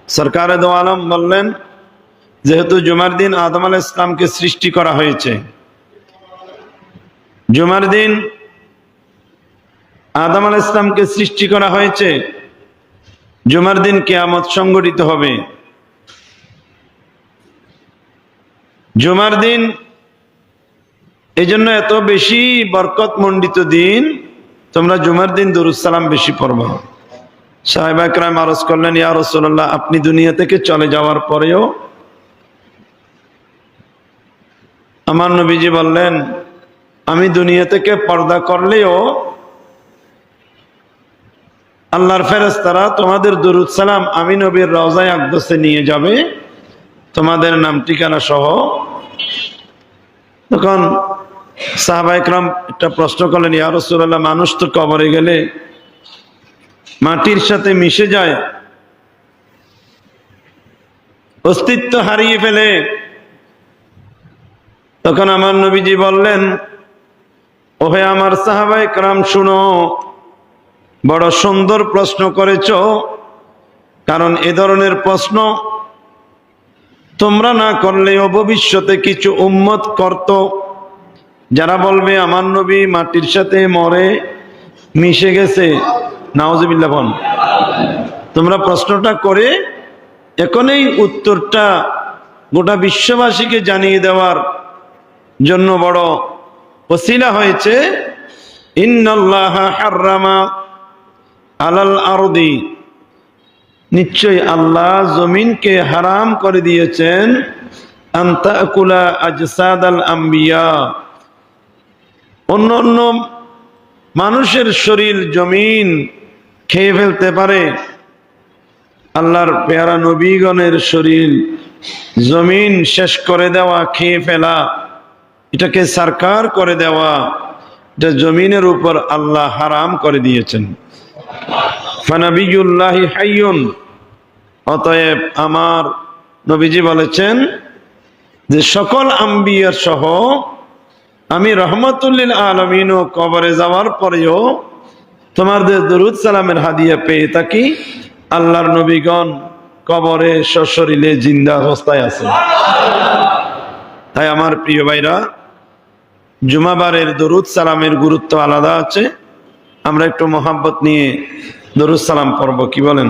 সরকারে দো আলম বললেন, যেহেতু জুমার দিন আদম আলাইহিস সালামকে সৃষ্টি করা হয়েছে, জুমার দিন আদম আলাইহিস সালামকে সৃষ্টি করা হয়েছে, জুমার দিন কিয়ামত সংঘটিত হবে। জুমার দিন এই জন্য এত বেশি বরকত মণ্ডিত দিন, তোমরা জুমার দিন দরুদ সালাম বেশি পড়বা। সাহাবা কেরাম আরজ করলেন, ইয়া রাসূলুল্লাহ, আপনি দুনিয়া থেকে চলে যাওয়ার পরেও? আমার নবীজি বললেন, আমি দুনিয়া থেকে পর্দা করলেও আল্লাহর ফেরেশতারা তোমাদের দরুদ সালাম আমি নবীর রওজায়ে আকদাসে নিয়ে যাবে, তোমাদের নাম ঠিকানা সহ। তখন সাহাবায়ে কেরাম একটা প্রশ্ন করলেন, ইয়া রাসূলুল্লাহ, মানুষ তো কবরে গেলে মাটির সাথে মিশে যায়, অস্তিত্ব হারিয়ে ফেলে। তখন আমার নবীজি বললেন, ওহে আমার সাহাবায়ে কেরাম, শুনো, বড় সুন্দর প্রশ্ন করেছ, কারণ এ ধরনের প্রশ্ন তোমরা না করলেও ভবিষ্যতে কিছু উম্মত করত, যারা বলবে আমার নবী মাটির সাথে মরে মিশে গেছে। নাউজুবিল্লাহ বল। তোমরা প্রশ্নটা করে এখন এই উত্তরটা গোটা বিশ্ববাসীকে জানিয়ে দেওয়ার জন্য বড় ওসিলা হয়েছে। ইন্নাল্লাহা হাররামা আলাল আরদি, নিশ্চয় আল্লাহ জমিনকে হারাম করে দিয়েছেন, আন তাকুলা আজসাদাল আম্বিয়া, অন্য অন্য মানুষের শরীর জমিন খেয়ে ফেলতে পারে, আল্লাহর পেয়ারা নবীগণের শরীর জমিন শেষ করে দেওয়া, খেয়ে ফেলা, এটাকে সরকার করে দেওয়া, এটা জমিনের উপর আল্লাহ হারাম করে দিয়েছেন। ফানাবিয়ুল্লাহি হাইয়ুন, অতএব আমার নবীজি বলেছেন যে সকল আম্বিয়ার সহ আমি রহমাতুল লিল আলামিন ও কবরে যাওয়ার পরেও তোমাদের দরুদ সালামের হাদিয়া পেয়ে থাকি। আল্লাহর নবীগণ কবরে সশরীরে জিন্দা অবস্থায় আছে। তাই আমার প্রিয় ভাইরা, জুমাবারের দরুদ সালামের গুরুত্ব আলাদা আছে। আমরা একটু মহাব্বত নিয়ে দরুদ সালাম পড়ব, কি বলেন?